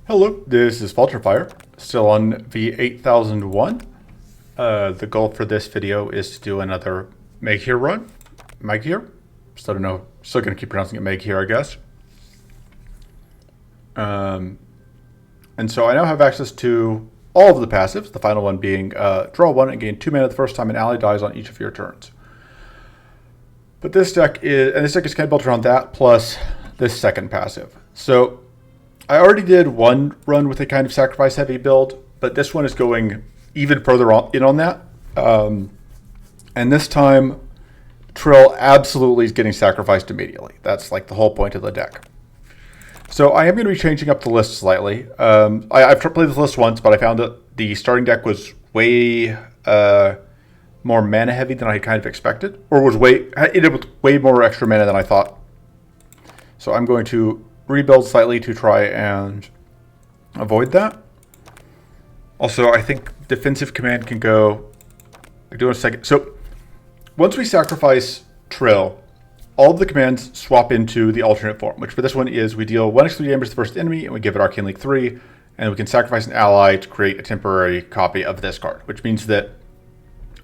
Hello, this is Fire, still on v8001. The goal for this video is to do another Maighir run. Maighir? Still don't know, still gonna keep pronouncing it Maighir, I guess. And so I now have access to all of the passives, the final one being draw 1 and gain 2 mana the first time an ally dies on each of your turns. But this deck is kind of built around that plus this second passive. So I already did one run with a kind of sacrifice heavy build, but this one is going even further in on that. And this time, Trill absolutely is getting sacrificed immediately. That's like the whole point of the deck. So I am going to be changing up the list slightly. I've played this list once, but I found that the starting deck was way more mana heavy than I kind of expected, or it ended with way more extra mana than I thought. So I'm going to rebuild slightly to try and avoid that. Also, I think defensive command can go. I'll do in a second. So once we sacrifice Trill, all of the commands swap into the alternate form, which for this one is we deal 1 extra damage to the first enemy and we give it Arcane League 3, and we can sacrifice an ally to create a temporary copy of this card, which means that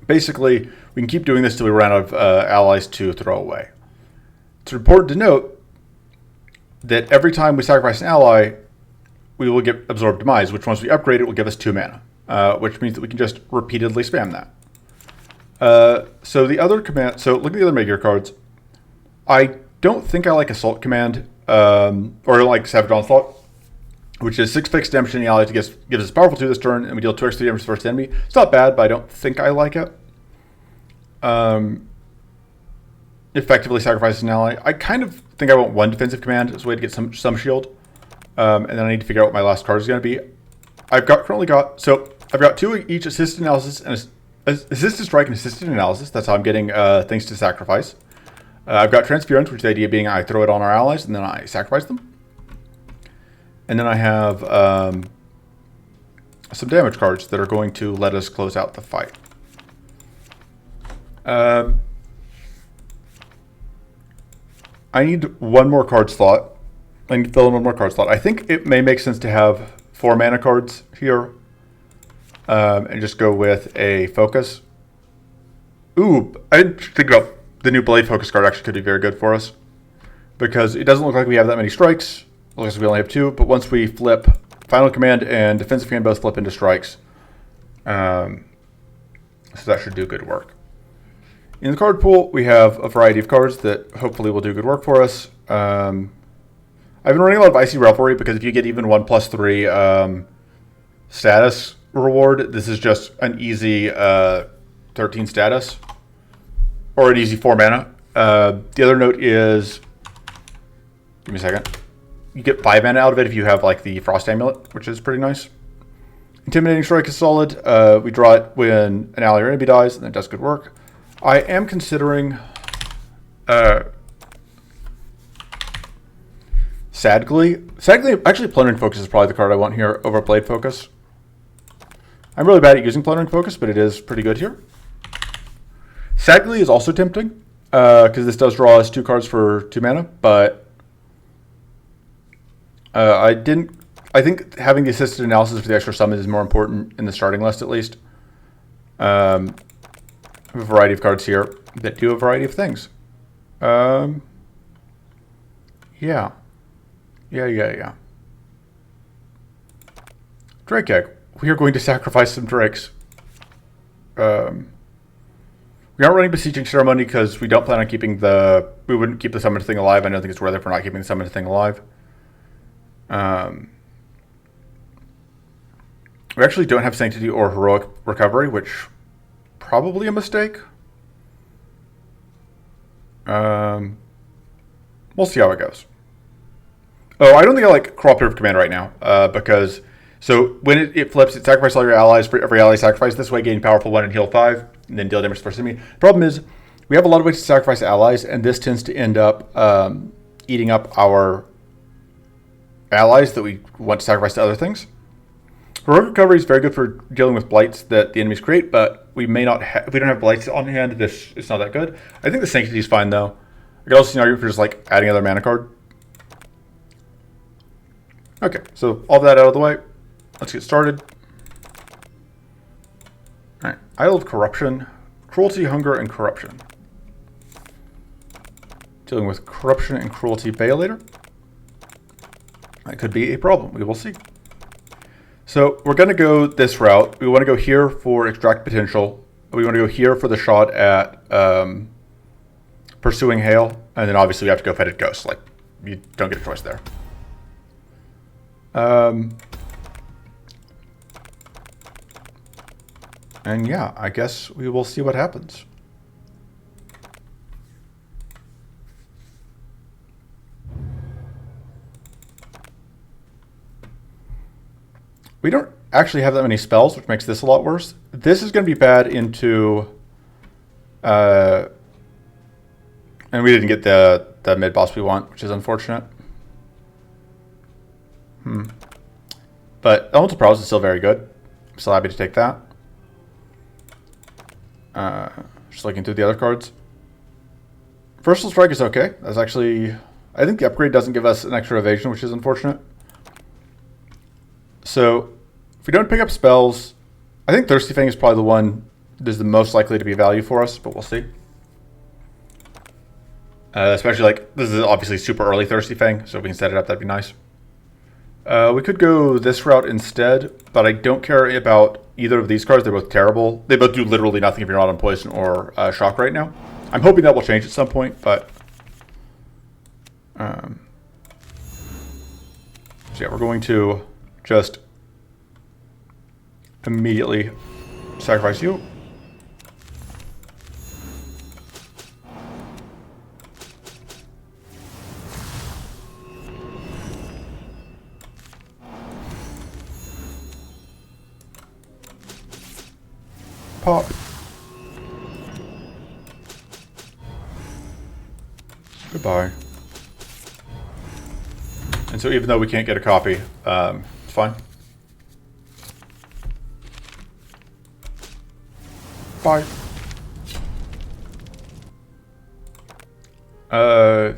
basically we can keep doing this till we run out of allies to throw away. It's important to note that every time we sacrifice an ally, we will get Absorb Demise, which once we upgrade it will give us 2 mana, which means that we can just repeatedly spam that. So the other command, so looking at the other Maighir cards, I don't think I like Assault Command, or like Savage Onslaught, which is 6 fixed damage to any ally to gives us powerful 2 this turn, and we deal 2 extra damage to the first enemy. It's not bad, but I don't think I like it. Effectively sacrifices an ally. I kind of think I want 1 defensive command as a way to get some shield. And then I need to figure out what my last card is going to be. I've got 2 each assisted analysis and assisted strike and assisted analysis. That's how I'm getting things to sacrifice. I've got transference, which the idea being I throw it on our allies and then I sacrifice them. And then I have some damage cards that are going to let us close out the fight. I need 1 more card slot. I need to fill in 1 more card slot. I think it may make sense to have 4 mana cards here. And just go with a focus. Ooh, I didn't think about the new Blade Focus card actually could be very good for us. Because it doesn't look like we have that many strikes. It looks like we only have 2. But once we flip Final Command and Defensive Command both flip into strikes. So that should do good work. In the card pool, we have a variety of cards that hopefully will do good work for us. I've been running a lot of Icy Revelry because if you get even 1+3 status reward, this is just an easy 13 status. Or an easy 4 mana. The other note is, give me a second. You get 5 mana out of it if you have like the Frost Amulet, which is pretty nice. Intimidating Strike is solid. We draw it when an ally or enemy dies, and it does good work. I am considering Sadly, actually Plundering Focus is probably the card I want here over Blade Focus. I'm really bad at using Plundering Focus, but it is pretty good here. Sadly is also tempting, because this does draw us 2 cards for 2 mana, but I think having the assisted analysis for the extra summon is more important in the starting list at least. We have a variety of cards here that do a variety of things. Yeah. Drake Egg. We are going to sacrifice some drakes. We aren't running Besieging Ceremony because we don't plan on keeping we wouldn't keep the summoned thing alive. I don't think it's worth it for not keeping the summoned thing alive. We actually don't have Sanctity or Heroic Recovery, which probably a mistake. We'll see how it goes. Oh, I don't think I like Cooperative Command right now, because so when it flips, it sacrifices all your allies for every ally sacrifice. This way, gain powerful 1 and heal 5, and then deal damage to the first enemy. Problem is, we have a lot of ways to sacrifice allies, and this tends to end up eating up our allies that we want to sacrifice to other things. Heroic Recovery is very good for dealing with blights that the enemies create, but we may not if we don't have blights on hand, it's not that good. I think the Sanctity is fine though. I could also see an argument for just like adding another mana card. Okay, so all that out of the way. Let's get started. All right, Idol of Corruption, Cruelty, Hunger, and Corruption. Dealing with Corruption and Cruelty Violator. That could be a problem. We will see. So we're going to go this route. We want to go here for Extract Potential. We want to go here for the shot at Pursuing Hail. And then obviously we have to go Fetid Ghost. Like, you don't get a choice there. And yeah, I guess we will see what happens. We don't actually have that many spells, which makes this a lot worse. This is going to be bad into... and we didn't get the mid-boss we want, which is unfortunate. But Elemental Prowess is still very good. I'm still happy to take that. Just looking through the other cards. Versatile Strike is okay. That's actually... I think the upgrade doesn't give us an extra evasion, which is unfortunate. So, if we don't pick up spells, I think Thirsty Fang is probably the one that is the most likely to be value for us, but we'll see. Especially, like, this is obviously super early Thirsty Fang, so if we can set it up, that'd be nice. We could go this route instead, but I don't care about either of these cards. They're both terrible. They both do literally nothing if you're not on Poison or Shock right now. I'm hoping that will change at some point, but... so yeah, we're going to just immediately sacrifice you. Pop. Goodbye. And so even though we can't get a copy, it's fine. Bye. So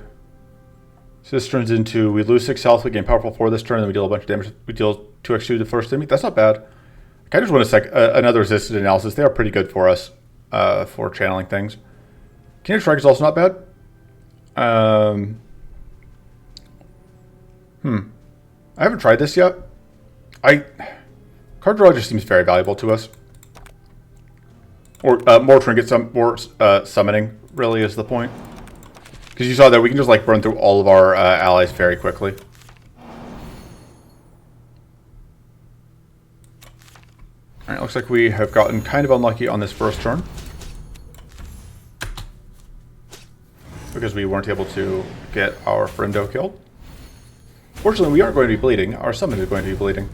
this turns into, we lose 6 health, we gain powerful 4 this turn, and then we deal a bunch of damage. We deal 2x2 to the first enemy. That's not bad. I kind of just want another resisted analysis. They are pretty good for us for channeling things. Kinetic Strike is also not bad. I haven't tried this yet. Card draw just seems very valuable to us. Or more trinkets, more summoning really is the point. Because you saw that we can just like burn through all of our allies very quickly. Alright, looks like we have gotten kind of unlucky on this first turn. Because we weren't able to get our friendo killed. Fortunately, we aren't going to be bleeding. Our summon is going to be bleeding.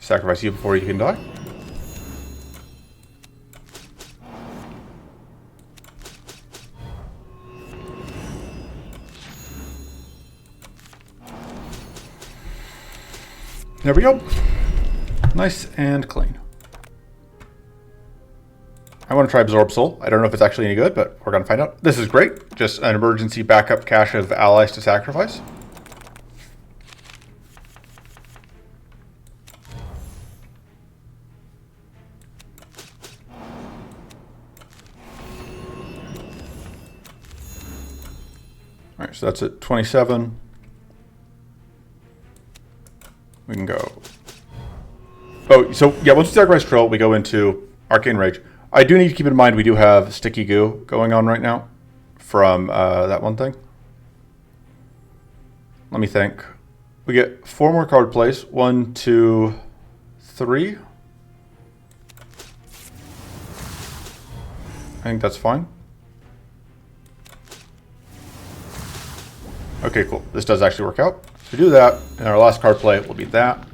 Sacrifice you before you can die. There we go. Nice and clean. I want to try Absorb Soul. I don't know if it's actually any good, but we're going to find out. This is great. Just an emergency backup cache of allies to sacrifice. Alright, so that's at 27. We can go. Oh, so yeah, once we sacrifice Trill, we go into Arcane Rage. I do need to keep in mind we do have Sticky Goo going on right now from that one thing. Let me think. We get 4 more card plays. 1, 2, 3. I think that's fine. Okay, cool. This does actually work out. So we do that, and our last card play will be that.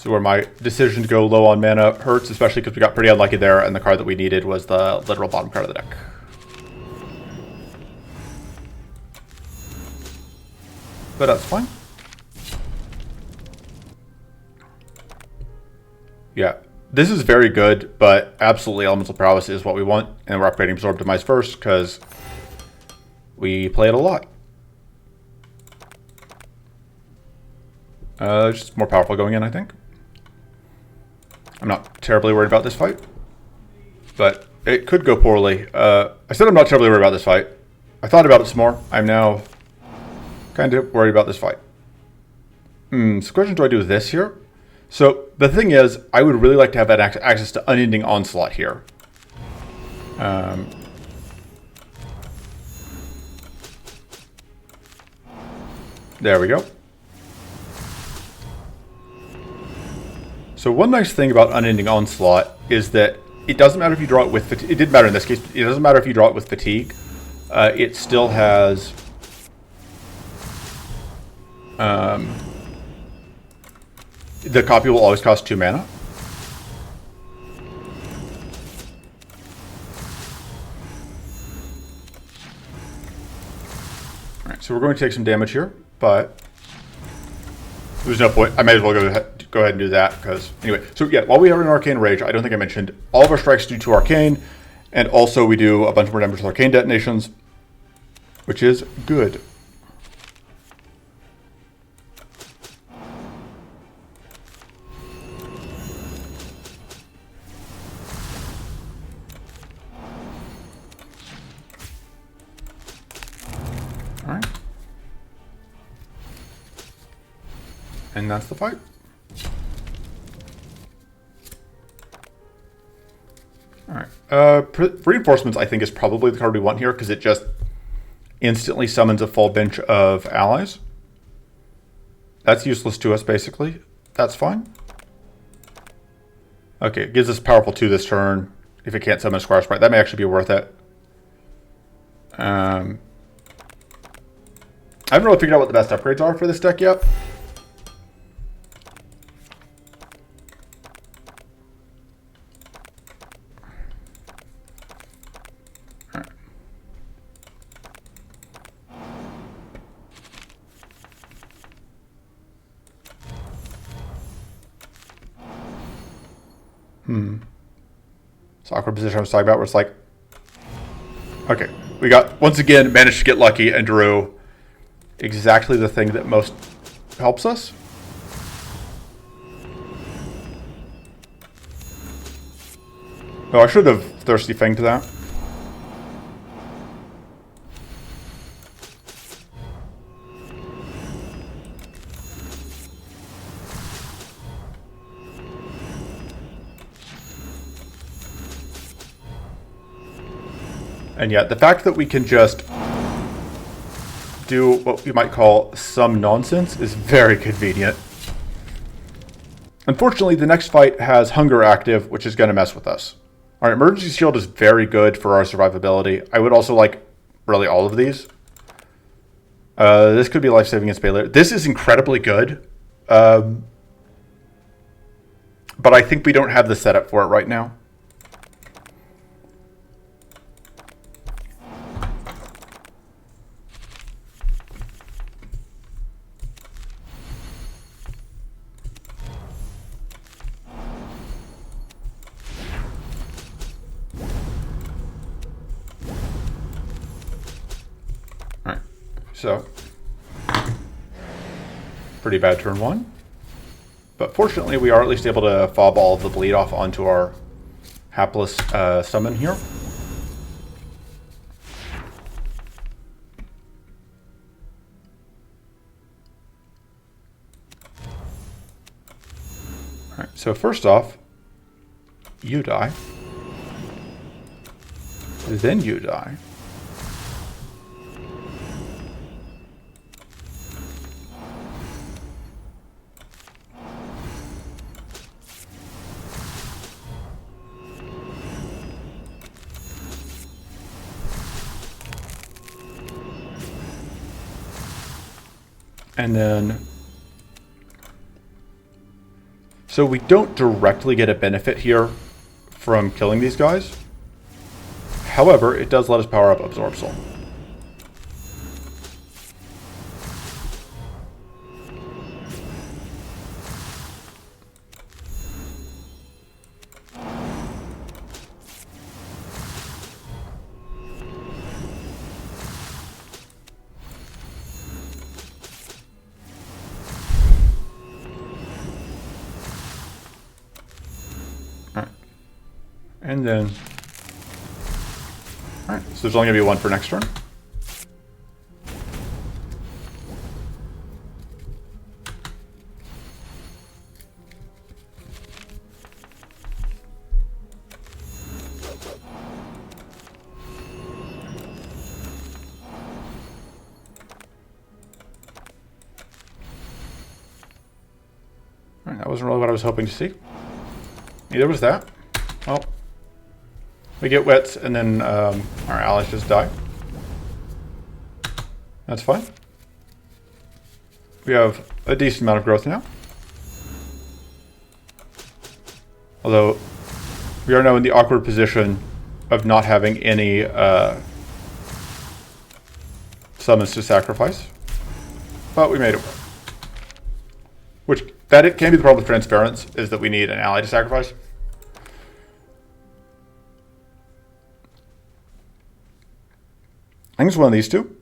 This is where my decision to go low on mana hurts, especially because we got pretty unlucky there, and the card that we needed was the literal bottom card of the deck. But that's fine. Yeah, this is very good, but absolutely Elemental Prowess is what we want, and we're upgrading Absorb Demise first, because we play it a lot. Just more powerful going in, I think. I'm not terribly worried about this fight, but it could go poorly. I said I'm not terribly worried about this fight. I thought about it some more. I'm now kind of worried about this fight. So the question, do I do this here? So the thing is, I would really like to have that access to Unending Onslaught here. There we go. So one nice thing about Unending Onslaught is that it doesn't matter if you draw it with fatigue. It didn't matter in this case. It doesn't matter if you draw it with fatigue. It still has the copy will always cost 2 mana. Alright, so we're going to take some damage here, but there's no point. I might as well go ahead and do that, because anyway. So yeah, while we are in Arcane Rage, I don't think I mentioned, all of our strikes do 2 Arcane, and also we do a bunch more damage with Arcane detonations, which is good. Alright. And that's the fight. Alright. Reinforcements, I think, is probably the card we want here, because it just instantly summons a full bench of allies. That's useless to us, basically. That's fine. Okay, it gives us powerful 2 this turn. If it can't summon a Squire Sprite, that may actually be worth it. I haven't really figured out what the best upgrades are for this deck yet. It's an awkward position I was talking about where it's like, okay, we got, once again, managed to get lucky and drew exactly the thing that most helps us. Oh, I should have Thirsty Fanged that. And yet, the fact that we can just do what you might call some nonsense is very convenient. Unfortunately, the next fight has Hunger active, which is going to mess with us. Our Emergency Shield is very good for our survivability. I would also like really all of these. This could be life-saving and Spaler. This is incredibly good. But I think we don't have the setup for it right now. So, pretty bad turn 1. But fortunately, we are at least able to fob all of the bleed off onto our hapless summon here. Alright, so first off, you die. Then you die. And then, So we don't directly get a benefit here from killing these guys. However, it does let us power up Absorb Soul. And then, all right, so there's only going to be one for next turn. All right, that wasn't really what I was hoping to see. Neither was that. Well, we get wets, and then our allies just die. That's fine. We have a decent amount of growth now. Although, we are now in the awkward position of not having any summons to sacrifice. But we made it work. Which, it can be the problem with Transference, is that we need an ally to sacrifice. I think it's one of these two.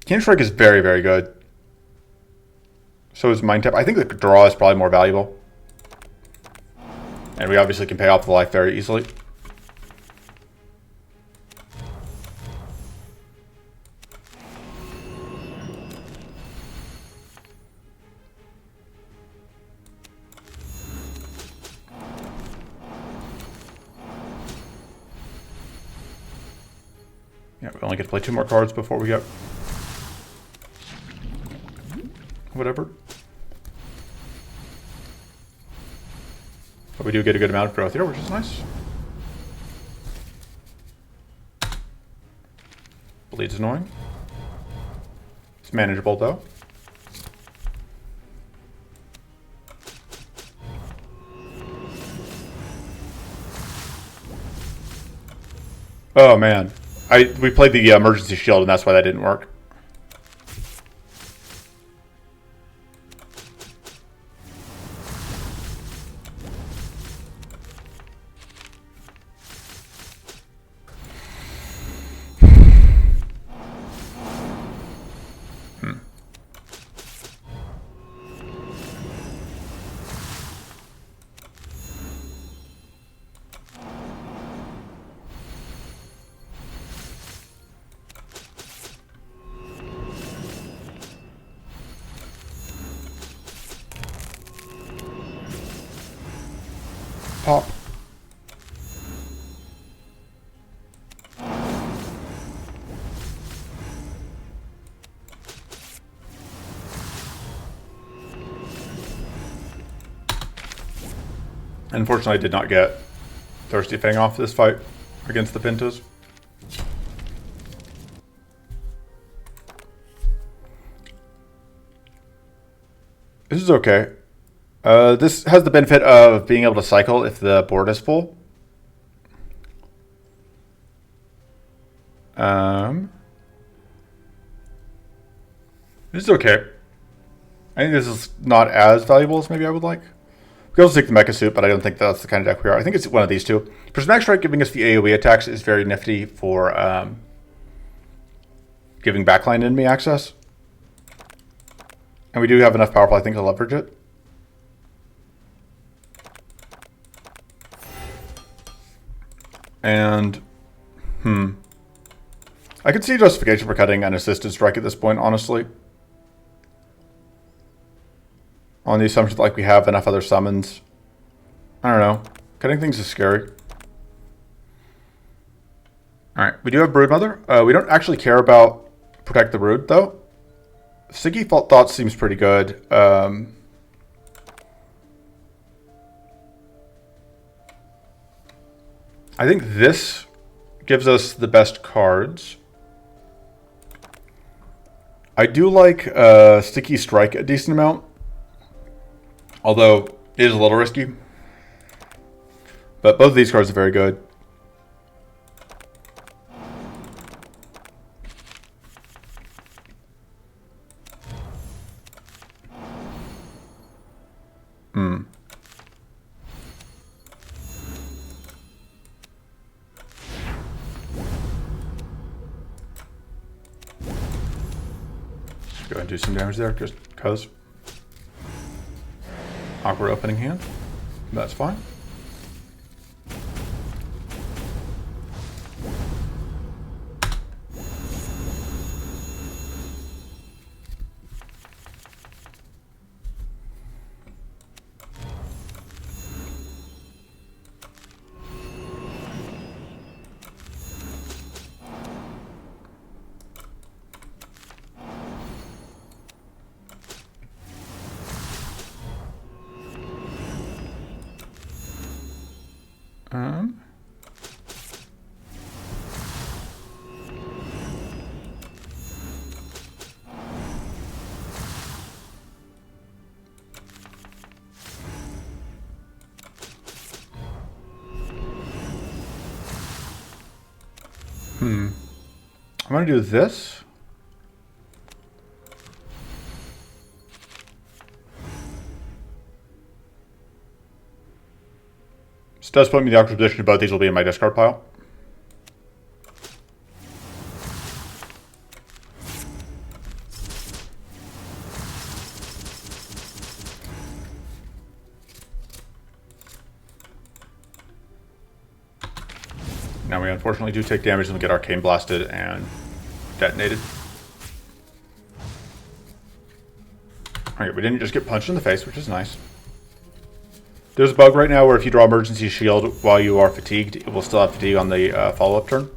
Cannon Strike is very, very good. So is Mind Tap. I think the draw is probably more valuable. And we obviously can pay off the life very easily. Yeah, we only get to play 2 more cards before we get whatever. But we do get a good amount of growth here, which is nice. Bleed's annoying. It's manageable though. Oh man. We played the emergency shield, and that's why that didn't work. Pop. Unfortunately, I did not get Thirsty Fang off this fight against the Pintos. This is okay. This has the benefit of being able to cycle if the board is full. This is okay. I think this is not as valuable as maybe I would like. We can also take the Mecha Suit, but I don't think that's the kind of deck we are. I think it's one of these two. Prismatic Strike giving us the AoE attacks is very nifty for giving backline enemy access. And we do have enough powerful, I think, to leverage it. And, I could see justification for cutting an Assisted Strike at this point, honestly. On the assumption that, like, we have enough other summons. I don't know. Cutting things is scary. Alright, we do have Broodmother. We don't actually care about Protect the Brood, though. Sticky Thoughts seems pretty good. I think this gives us the best cards. I do like Sticky Strike a decent amount. Although it is a little risky. But both of these cards are very good. Go ahead and do some damage there, just because. Awkward opening hand. That's fine. I'm going to do this. This does put me in the awkward position. Both these will be in my discard pile. Now we unfortunately do take damage and we get arcane blasted and detonated. Alright, we didn't just get punched in the face, which is nice. There's a bug right now where if you draw emergency shield while you are fatigued, it will still have fatigue on the follow-up turn.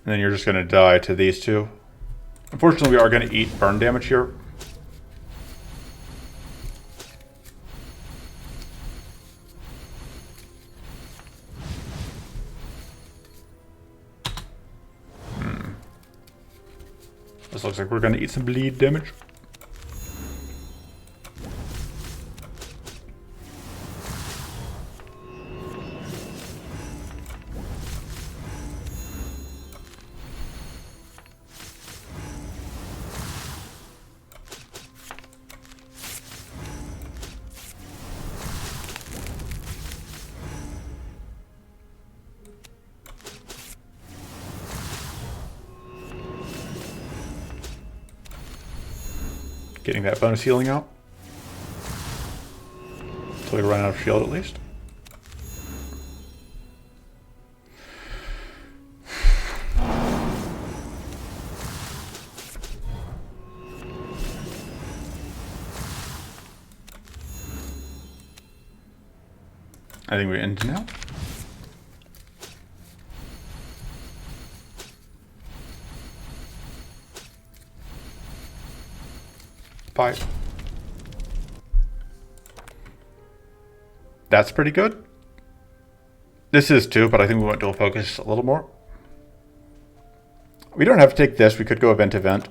And then you're just going to die to these two. Unfortunately, we are going to eat burn damage here. This looks like we're going to eat some bleed damage. Getting that bonus healing out. Until we run out of shield at least. I think we end now. Bye. That's pretty good. This is too, but I think we want dual focus a little more. We don't have to take this. We could go event to event.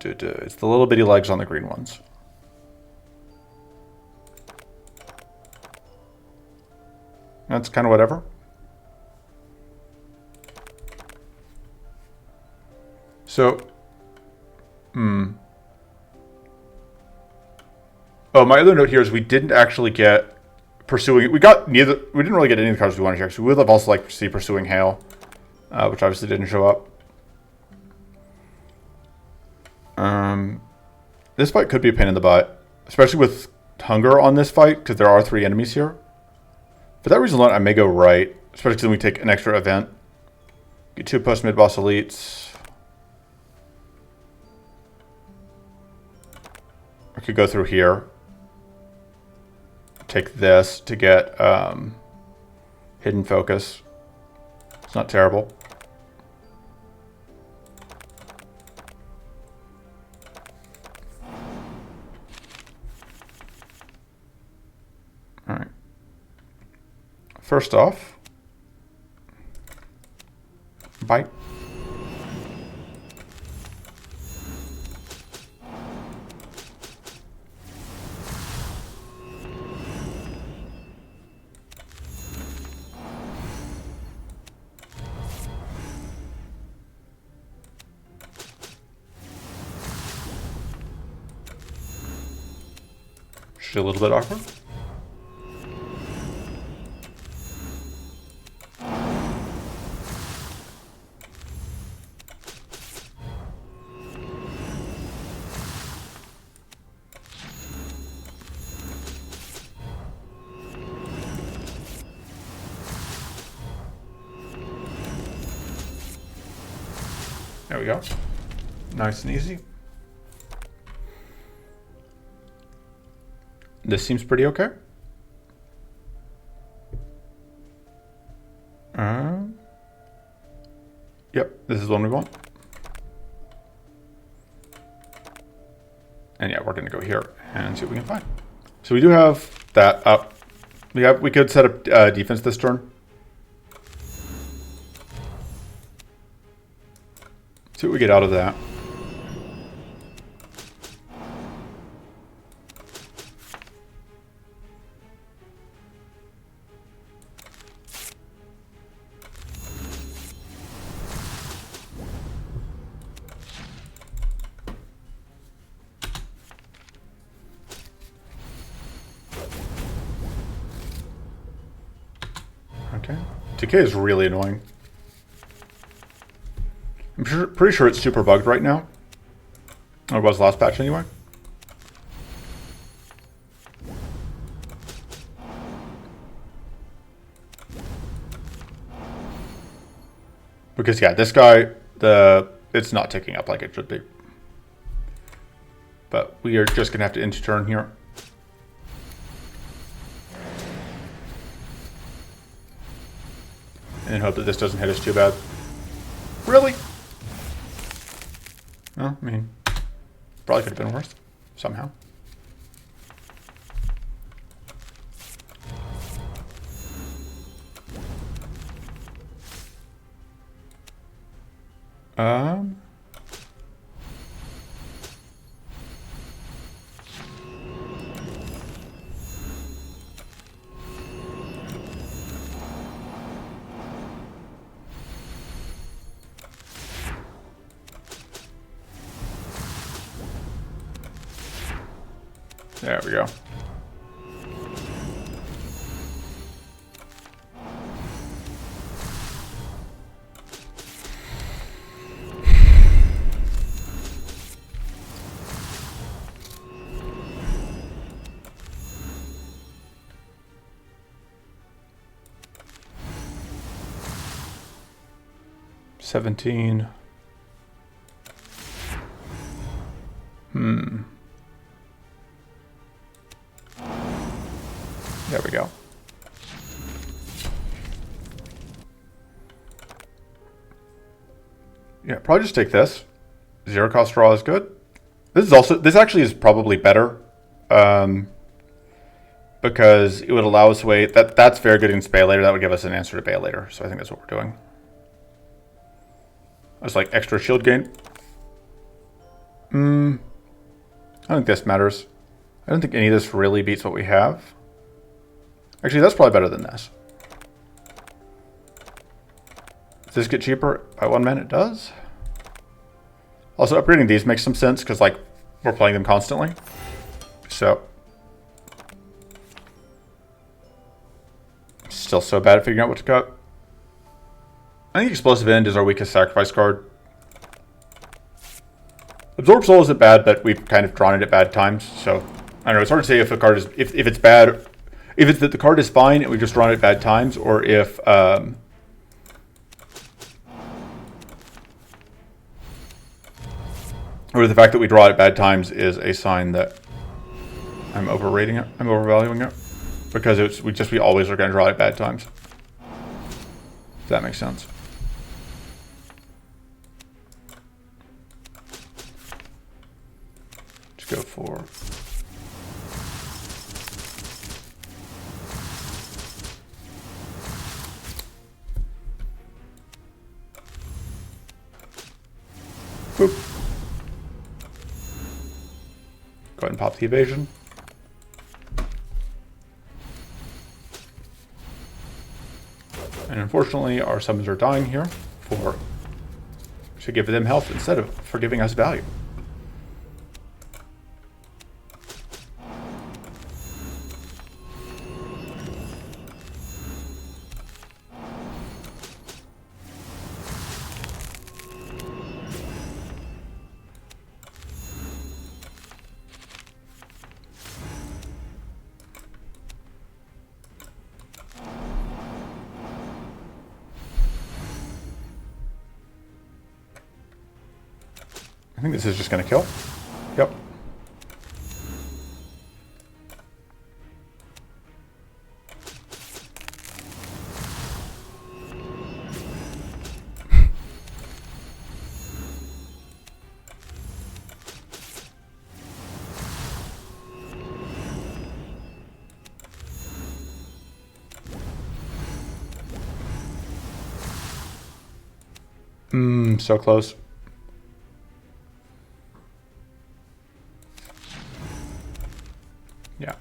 It's the little bitty legs on the green ones. That's kind of whatever. So, oh, my other note here is we didn't actually get pursuing. We got neither. We didn't really get any of the cards we wanted here. So we would have also liked to see pursuing hail, which obviously didn't show up. This fight could be a pain in the butt, especially with hunger on this fight because there are 3 enemies here. For that reason alone, I may go right, especially because then we take an extra event. Get 2 post mid boss elites. Okay, could go through here. Take this to get hidden focus. It's not terrible. All right. First off, bite. Just a little bit awkward. There we go. Nice and easy. This seems pretty okay. Yep, this is the one we want. And yeah, we're gonna go here and see what we can find. So we do have that up. We could set up defense this turn. See what we get out of that. Okay. Decay is really annoying. I'm pretty sure it's super bugged right now. Or it was last patch anyway. Because yeah, this guy, it's not ticking up like it should be. But we are just gonna have to end turn here. And hope that this doesn't hit us too bad. Really? Well, I mean, probably could have been worse somehow. There we go. $17. There we go. Yeah, probably just take this. Zero cost draw is good. This actually is probably better. Because it would allow us to wait. That's very good in Bay later. That would give us an answer to Bay later. So I think that's what we're doing. It's like extra shield gain. I don't think this matters. I don't think any of this really beats what we have. Actually, that's probably better than this. Does this get cheaper by 1 mana? It does. Also, upgrading these makes some sense because, like, we're playing them constantly. So, still so bad at figuring out what to cut. I think Explosive End is our weakest sacrifice card. Absorb Soul isn't bad, but we've kind of drawn it at bad times. So, I don't know. It's hard to say if a card is if it's bad. If it's that the card is fine and we've just drawn it at bad times, or if or the fact that we draw it at bad times is a sign that I'm overrating it. I'm overvaluing it. Because we always are going to draw it at bad times. If that makes sense. Let's go for... Boop. Go ahead and pop the evasion. And unfortunately, our summons are dying here to give them health instead of for giving us value. I think this is just going to kill. Yep. So close. Yeah.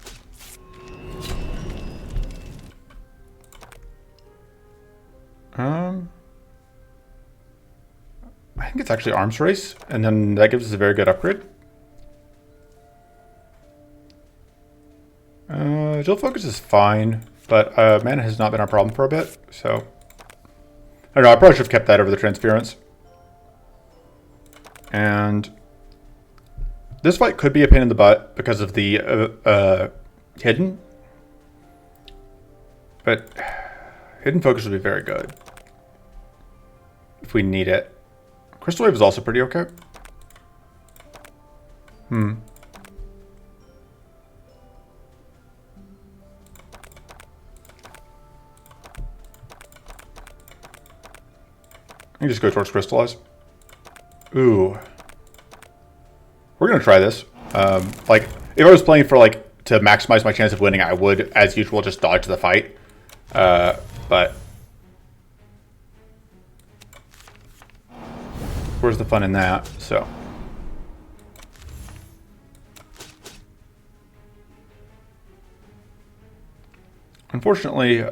I think it's actually arms race, and then that gives us a very good upgrade. Dual focus is fine, but mana has not been our problem for a bit, so I don't know. I probably should have kept that over the transference. And this fight could be a pain in the butt because of the hidden, but hidden focus would be very good if we need it. Crystal Wave is also pretty okay. I can just go towards Crystallize. Ooh. We're going to try this. Like, if I was playing for, like, to maximize my chance of winning, I would, as usual, just dodge the fight. But where's the fun in that? So. Unfortunately,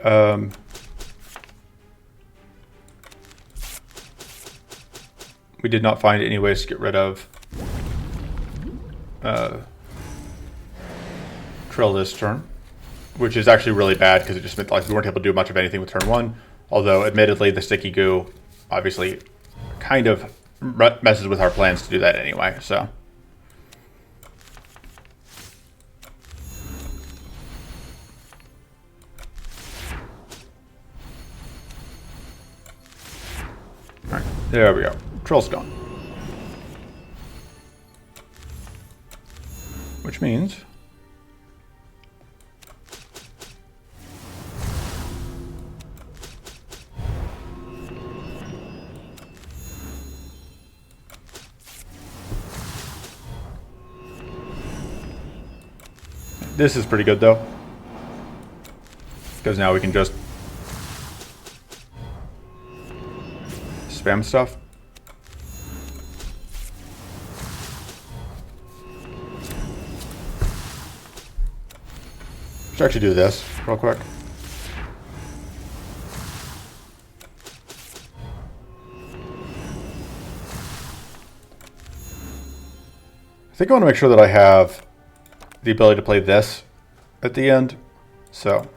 we did not find any ways to get rid of Trill this turn, which is actually really bad because it just meant like we weren't able to do much of anything with turn one. Although, admittedly, the sticky goo obviously kind of messes with our plans to do that anyway. So. All right, there we go. Trill's gone. Which means this is pretty good though, because now we can just spam stuff. Let's actually do this real quick. I think I want to make sure that I have the ability to play this at the end. So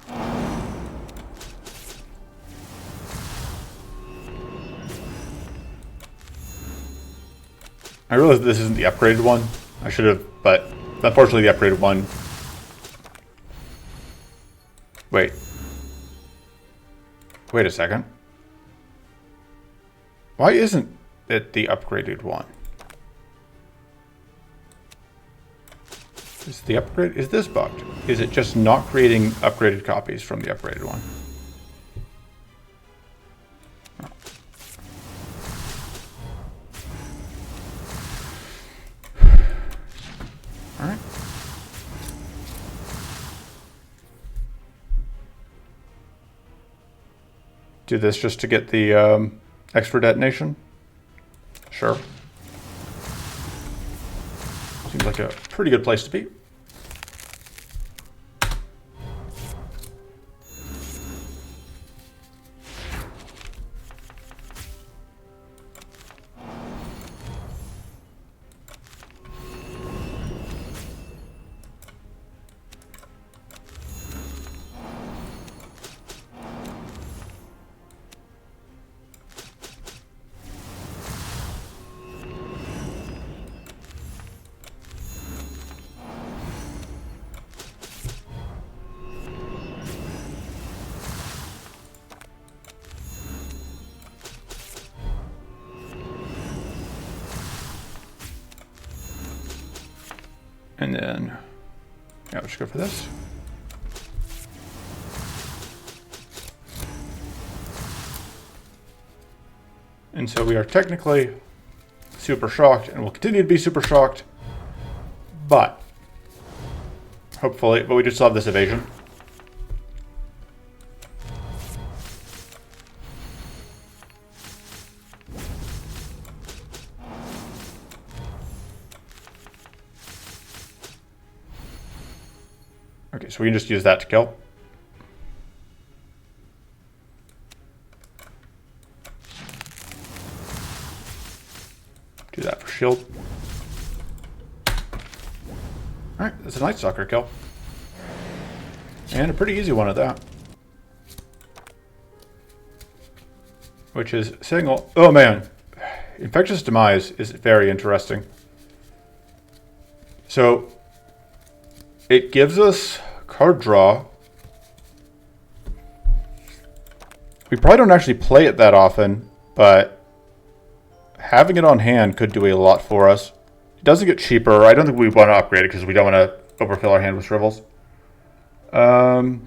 I realize this isn't the upgraded one. I should have, but unfortunately the upgraded one. Wait a second. Why isn't it the upgraded one? Is the upgrade, is this bugged? Is it just not creating upgraded copies from the upgraded one? All right. Do this just to get the extra detonation? Sure. Seems like a pretty good place to be. And then, yeah, let's go for this. And so we are technically super shocked and will continue to be super shocked, but hopefully, but we just love this evasion. Okay, so we can just use that to kill. Do that for shield. Alright, that's a Night Stalker kill. And a pretty easy one at that. Which is single. Oh man. Infectious Demise is very interesting. So it gives us card draw. We probably don't actually play it that often, but having it on hand could do a lot for us. It doesn't get cheaper. I don't think we want to upgrade it because we don't want to overfill our hand with shrivels. Maybe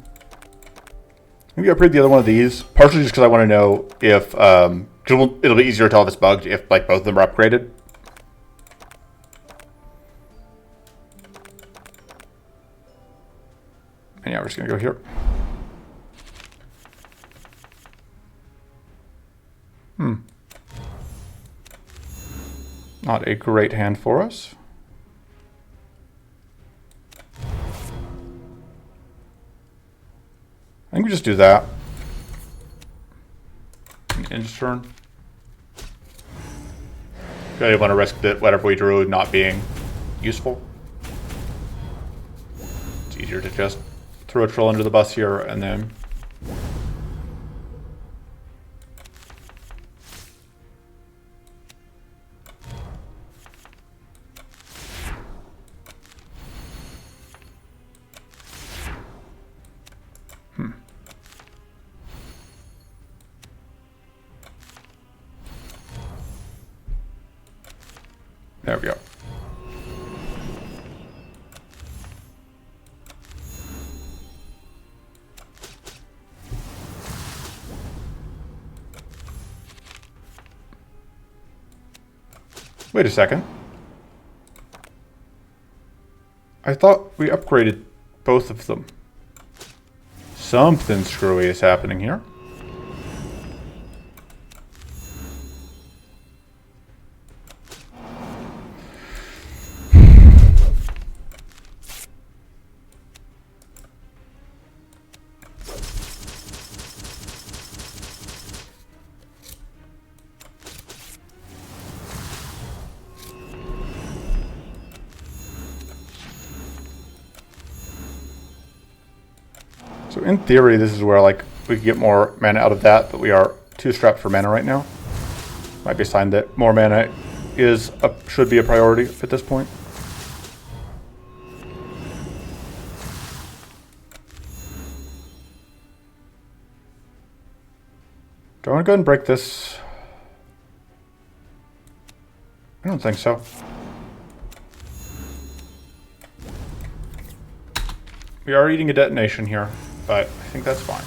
upgrade the other one of these, partially just because I want to know if it'll be easier to tell if it's bugged if like both of them are upgraded. And yeah, we're just going to go here. Not a great hand for us. I think we just do that. End turn. Really want to risk that whatever we drew not being useful. It's easier to just throw a Trill under the bus here and then there we go. Wait a second. I thought we upgraded both of them. Something screwy is happening here. So in theory, this is where like we could get more mana out of that, but we are too strapped for mana right now. Might be a sign that more mana should be a priority at this point. Do I want to go ahead and break this? I don't think so. We are eating a detonation here, but I think that's fine.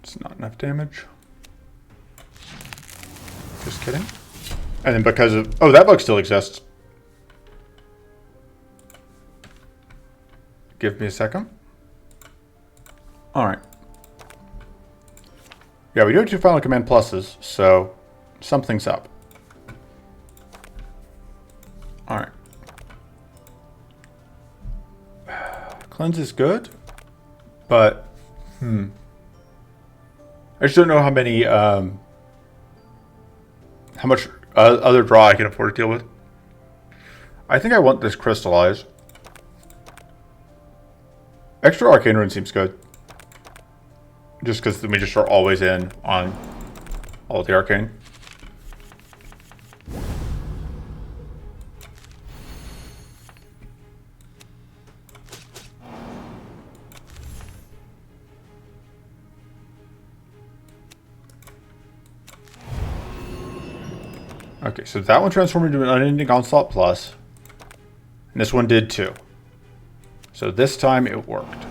It's not enough damage. Just kidding. And then because of... Oh, that bug still exists. Give me a second. Alright. Yeah, we do have 2 final command pluses, so something's up. Alright. Cleanse is good, but... I just don't know how many, how much other draw I can afford to deal with. I think I want this crystallize. Extra arcane rune seems good. Just because we just are always in on all the arcane. Okay, so that one transformed into an unending onslaught plus. And this one did too. So this time it worked.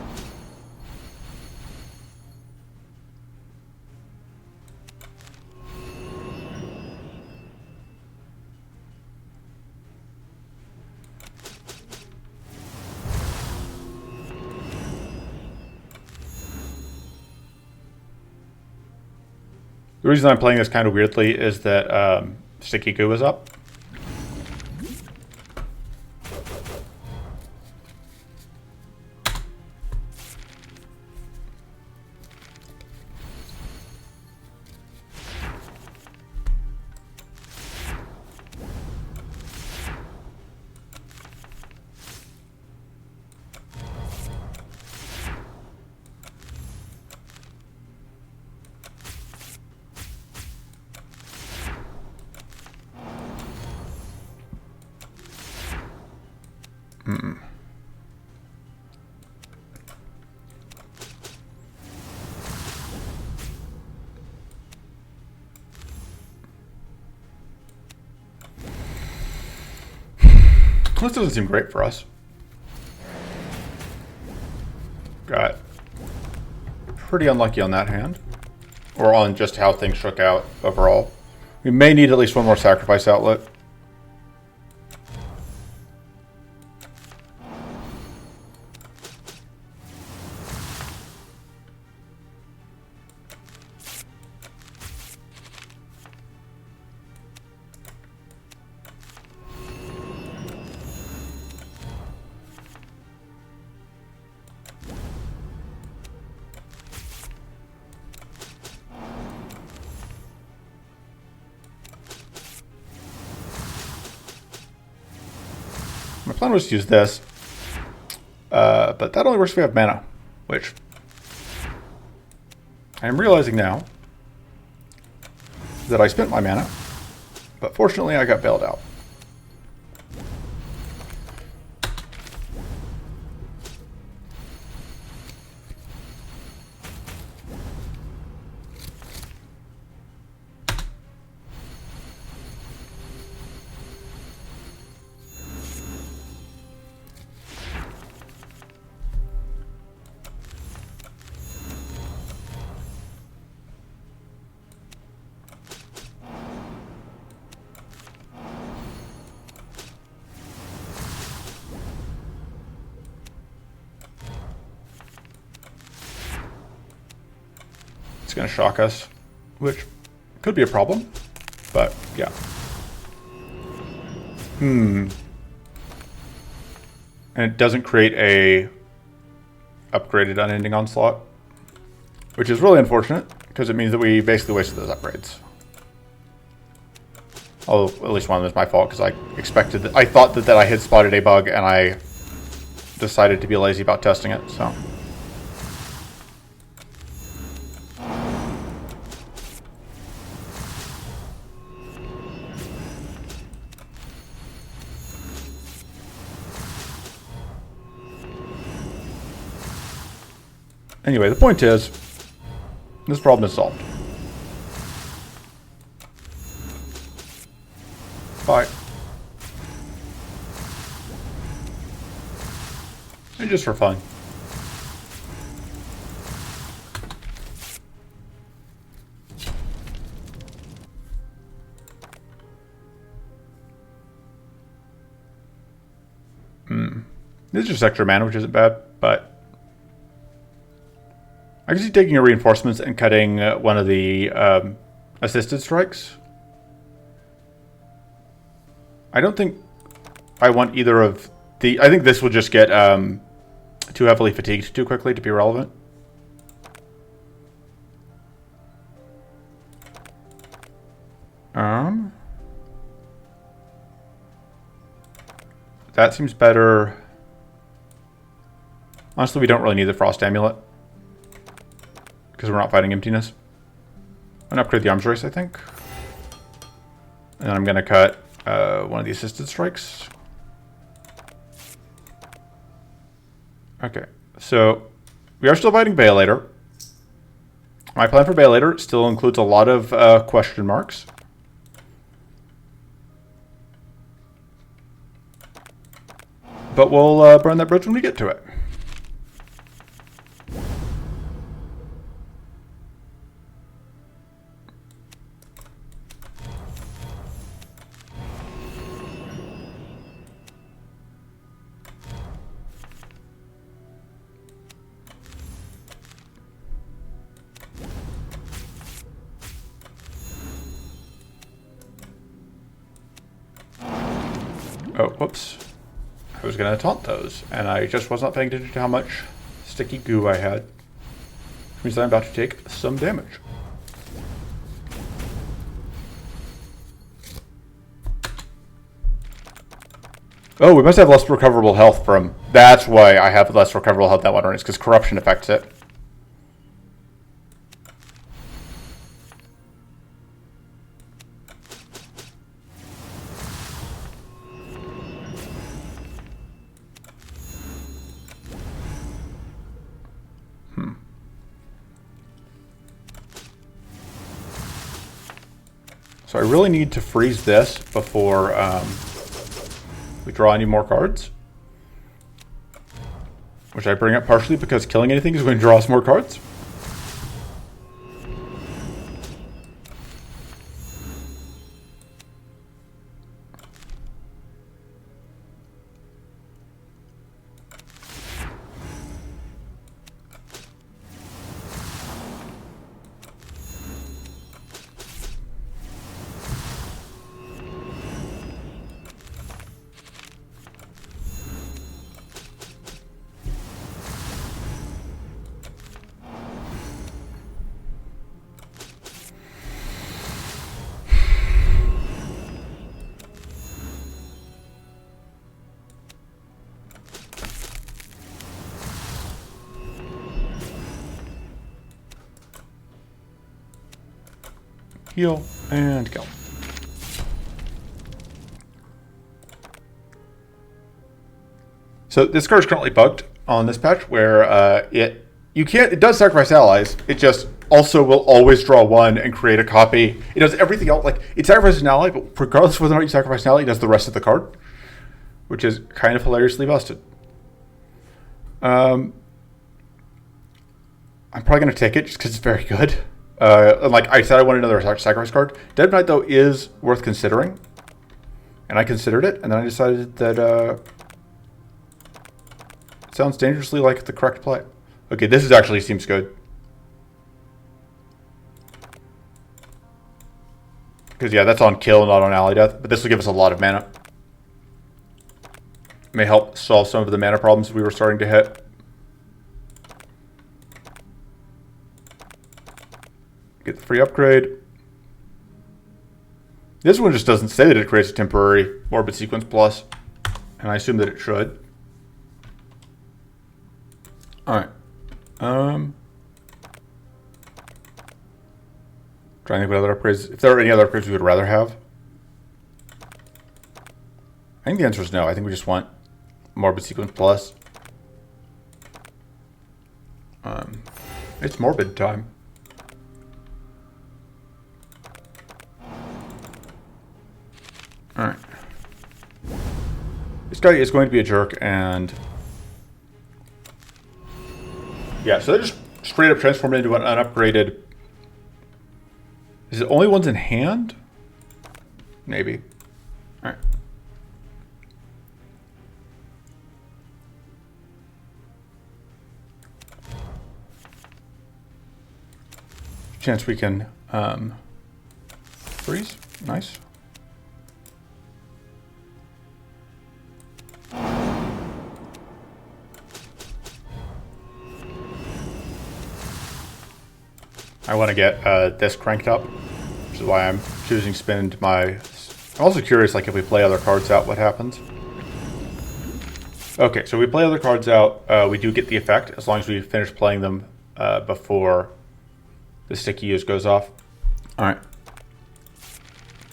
The reason I'm playing this kind of weirdly is that Sticky Goo is up. This doesn't seem great for us. Got pretty unlucky on that hand. Or on just how things shook out overall. We may need at least one more sacrifice outlet. My plan was to use this, but that only works if we have mana, which I am realizing now that I spent my mana, but fortunately I got bailed out. going to shock us, which could be a problem, but yeah. And it doesn't create a upgraded unending onslaught, which is really unfortunate because it means that we basically wasted those upgrades. Although at least one of them is my fault because I expected that, I thought that I had spotted a bug and I decided to be lazy about testing it, so. Anyway, the point is, this problem is solved. Bye. And just for fun. This is just extra mana, which isn't bad, but I can see taking your reinforcements and cutting one of the assisted strikes. I don't think I want either of the... I think this will just get too heavily fatigued too quickly to be relevant. That seems better. Honestly, we don't really need the Frost Amulet because we're not fighting emptiness. I'm going to upgrade the arms race, I think. And then I'm going to cut one of the assisted strikes. Okay, so we are still fighting Violator. My plan for Violator still includes a lot of question marks. But we'll burn that bridge when we get to it. Oh, whoops. I was going to taunt those, and I just was not paying attention to how much sticky goo I had. Which means I'm about to take some damage. Oh, we must have less recoverable health from... That's why I have less recoverable health that one run. It's because corruption affects it. So I really need to freeze this before we draw any more cards. Which I bring up partially because killing anything is going to draw us more cards. Heal and kill. So this card is currently bugged on this patch where it does sacrifice allies. It just also will always draw one and create a copy. It does everything else. Like it sacrifices an ally, but regardless of whether or not you sacrifice an ally, it does the rest of the card, which is kind of hilariously busted. I'm probably going to take it just because it's very good. Like I said, I wanted another sacrifice card. Dead Knight, though, is worth considering. And I considered it, and then I decided that it sounds dangerously like the correct play. Okay, this is actually seems good. Because, yeah, that's on kill, not on ally death. But this will give us a lot of mana. May help solve some of the mana problems we were starting to hit. Get the free upgrade. This one just doesn't say that it creates a temporary Morbid Sequence Plus. And I assume that it should. Alright. Trying to think what other upgrades. If there are any other upgrades we would rather have. I think the answer is no. I think we just want Morbid Sequence Plus. It's morbid time. Alright. This guy is going to be a jerk, and yeah, so they're just straight up transformed into an unupgraded. Is it only ones in hand? Maybe. Alright. Chance we can freeze. Nice. I want to get this cranked up, which is why I'm choosing spend my... I'm also curious, like, if we play other cards out, what happens? Okay, so we play other cards out, we do get the effect, as long as we finish playing them before the sticky use goes off. Alright.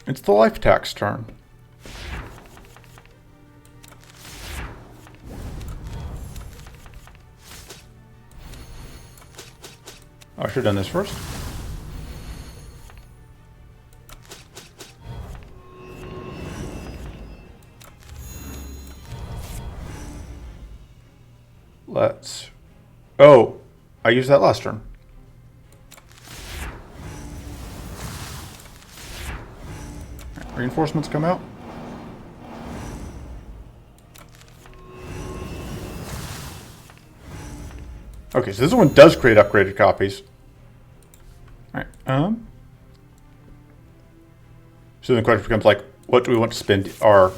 It's the life tax turn. Oh, I should have done this first. Let's... Oh, I used that last turn. Right, reinforcements come out. Okay, so this one does create upgraded copies. Alright, so then the question becomes, like, what do we want to spend our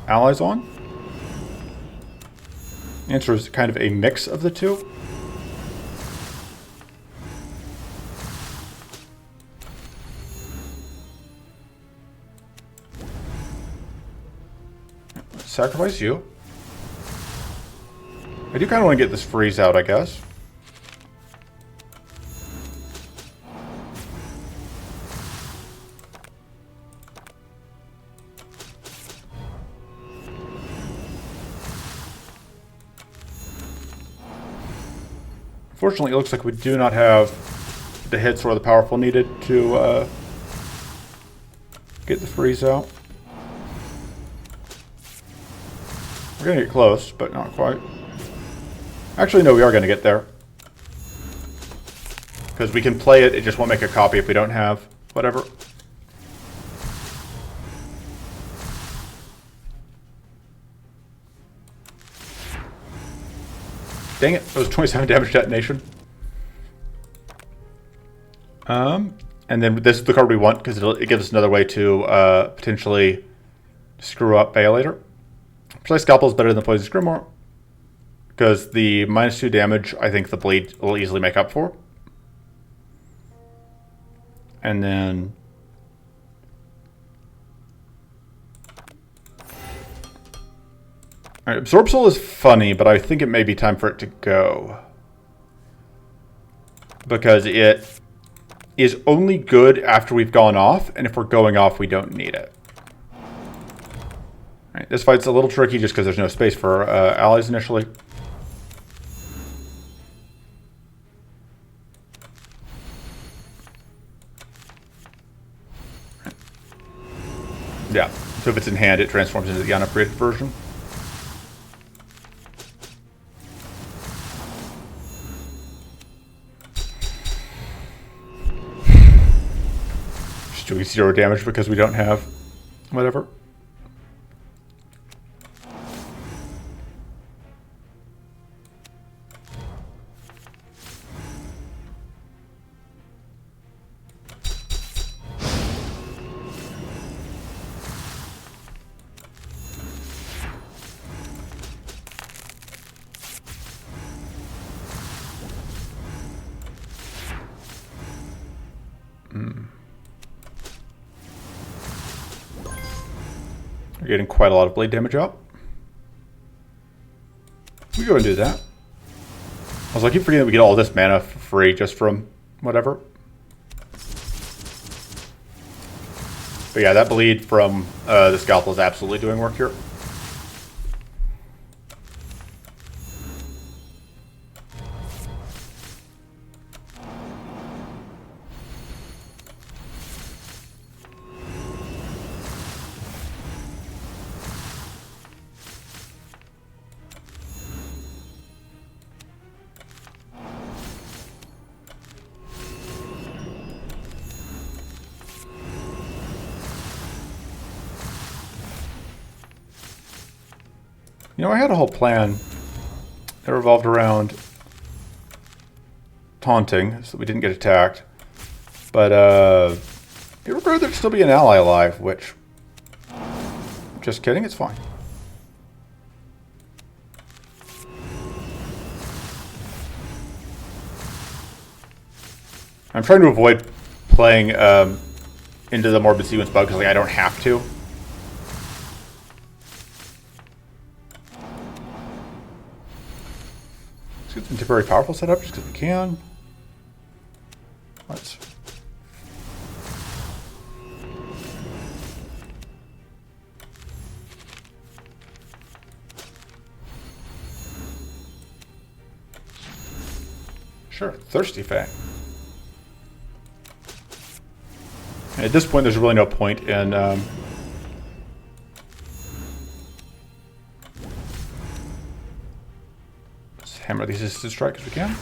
allies on? The answer is kind of a mix of the two. Let's sacrifice you. I do kind of want to get this freeze out, I guess. Unfortunately, it looks like we do not have the hits or the powerful needed to get the freeze out. We're going to get close, but not quite. Actually, no, we are going to get there. Because we can play it, it just won't make a copy if we don't have whatever. Dang it, that was 27 damage detonation. And then this is the card we want, because it gives us another way to potentially screw up Bay later. Play Scalpel is better than Poison Grimoire. Because the -2 damage, I think the bleed will easily make up for. And then... Alright, Absorb Soul is funny, but I think it may be time for it to go. Because it is only good after we've gone off, and if we're going off, we don't need it. Alright, this fight's a little tricky just because there's no space for allies initially. Yeah, so if it's in hand, it transforms into the unupgraded version. Just doing 0 damage because we don't have whatever. We're getting quite a lot of blade damage out. We go and do that. I keep forgetting that we get all this mana for free just from whatever. But yeah, that bleed from the scalpel is absolutely doing work here. You know, I had a whole plan that revolved around taunting so that we didn't get attacked. But it required there to still be an ally alive, which... Just kidding, it's fine. I'm trying to avoid playing into the Morbid Sequence bug because I don't have to. Let's get some temporary powerful set up just because we can. Let's... Sure, Thirsty Fang. And at this point, there's really no point in... let's hammer these assisted strike as we can.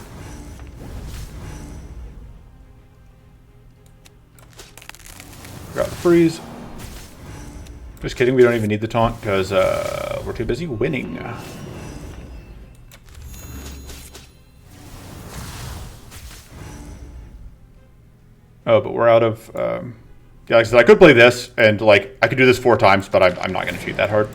Got the freeze. Just kidding, we don't even need the taunt because we're too busy winning. Oh, but we're out of... yeah, like I said, I could play this, and like I could do this 4 times, but I'm not going to cheat that hard.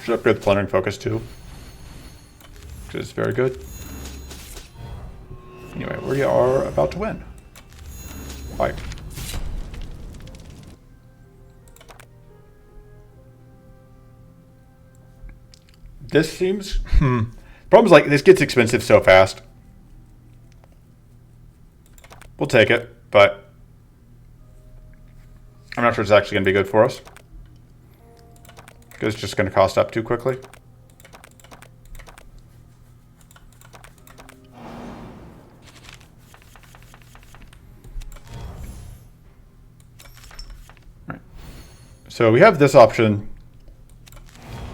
Should upgrade the plundering focus too, which is very good. Anyway, we are about to win. Fight. This seems... Problem is, like, this gets expensive so fast. We'll take it, but I'm not sure it's actually going to be good for us. Because it's just going to cost up too quickly. Right. So we have this option.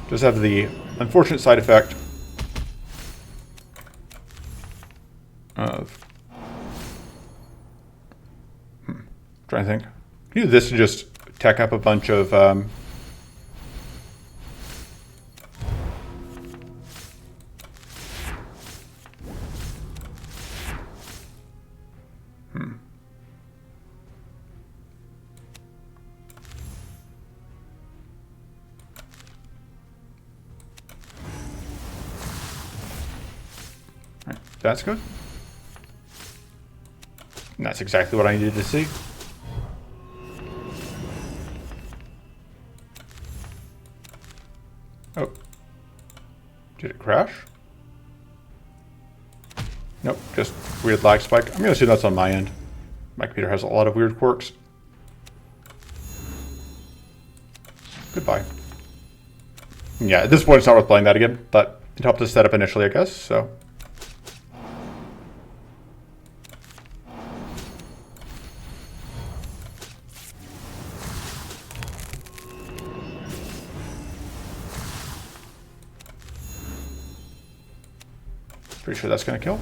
Just have the unfortunate side effect of... trying to think. You do this to just tack up a bunch of... Right, that's good. And that's exactly what I needed to see. Oh. Did it crash? Nope, just weird lag spike. I'm going to assume that's on my end. My computer has a lot of weird quirks. Goodbye. Yeah, at this point it's not worth playing that again, but it helped us set up initially, I guess, so... Pretty sure that's going to kill.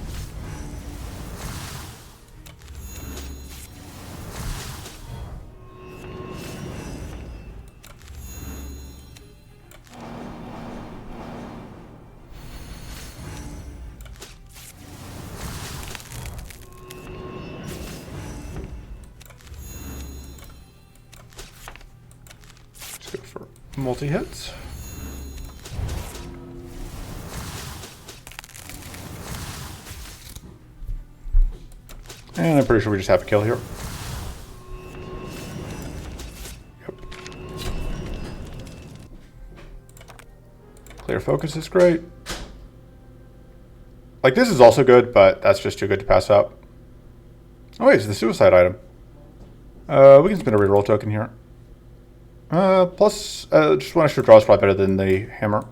multi-hits. And I'm pretty sure we just have a kill here. Yep. Clear focus is great. Like, this is also good, but that's just too good to pass up. Oh wait, it's the suicide item. We can spin a reroll token here. Plus, just one extra draw is probably better than the hammer.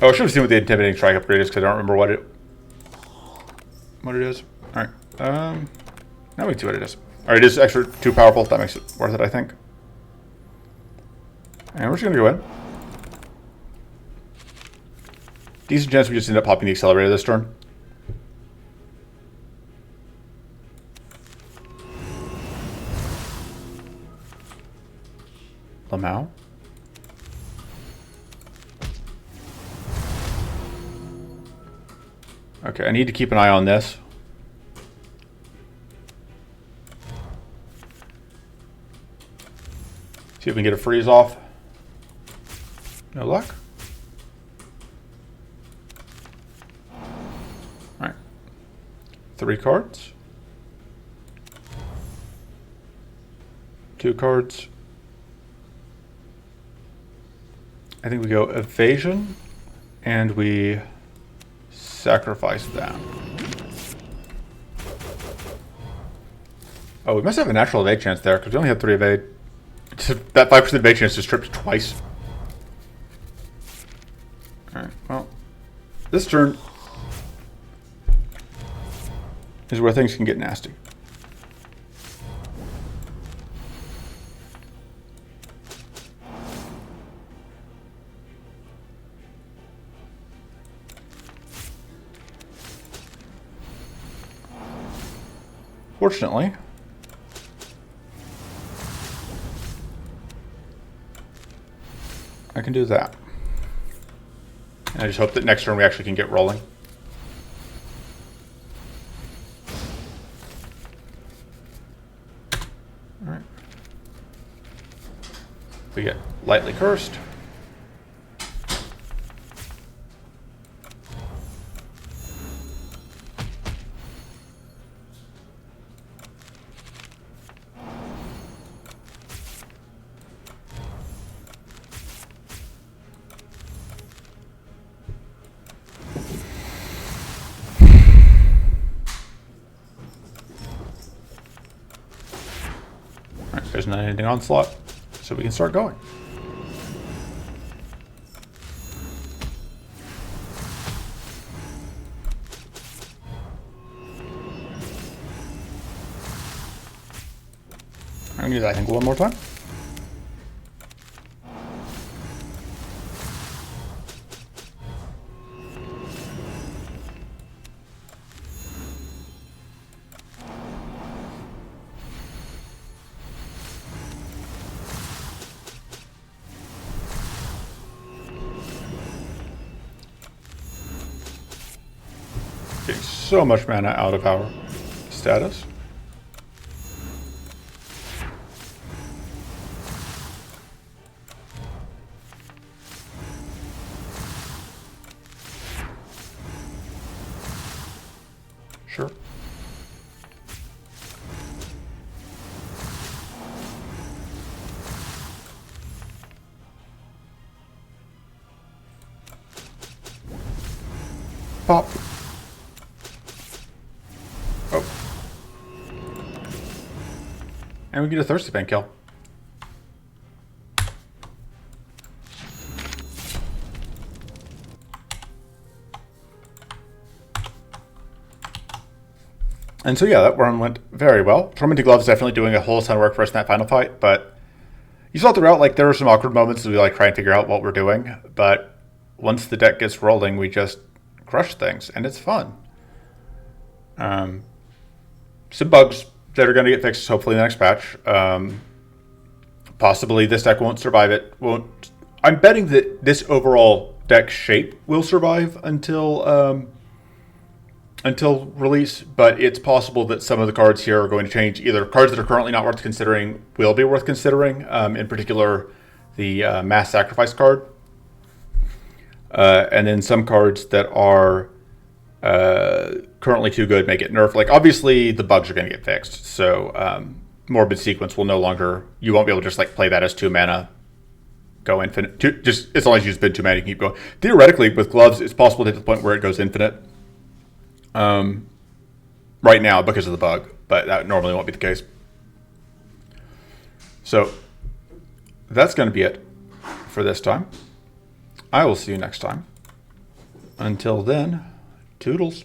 Oh, I should have seen what the intimidating strike upgrade is because I don't remember what it is. All right. Now we can see what it is. All right, it is extra 2 powerful. That makes it worth it, I think. And we're just gonna go in. Decent chance we just end up popping the accelerator this turn. Lamau. Okay, I need to keep an eye on this. See if we can get a freeze off. No luck. All right. 3 cards. 2 cards. I think we go evasion, and we sacrifice that. Oh, we must have a natural evade chance there, because we only have 3 evade. That 5% evade chance is tripped twice. Alright, well, this turn is where things can get nasty. Fortunately, I can do that. And I just hope that next turn we actually can get rolling. All right. We get lightly cursed. There's not anything on slot, so we can start going. I'm gonna do that, I think, one more time. Getting so much mana out of our status. Sure. Pop. Oh. And we get a Thirsty Bank kill. And so yeah, that run went very well. Tormented Glove is definitely doing a whole ton of work for us in that final fight, but you saw throughout, like, there were some awkward moments as we like try and figure out what we're doing, but once the deck gets rolling, we just crush things, and it's fun. Some bugs that are going to get fixed hopefully in the next patch. Possibly this deck won't survive it. Won't. I'm betting that this overall deck shape will survive until until release, but it's possible that some of the cards here are going to change. Either cards that are currently not worth considering will be worth considering, in particular the Mass Sacrifice card. And then some cards that are currently too good may get nerfed. Like, obviously, the bugs are going to get fixed, so Morbid Sequence will no longer... You won't be able to just, like, play that as 2 mana, go infinite. Just as long as you spend 2 mana, you can keep going. Theoretically, with Gloves, it's possible to hit the point where it goes infinite. Right now because of the bug, but that normally won't be the case. So that's going to be it for this time. I will see you next time. Until then, toodles.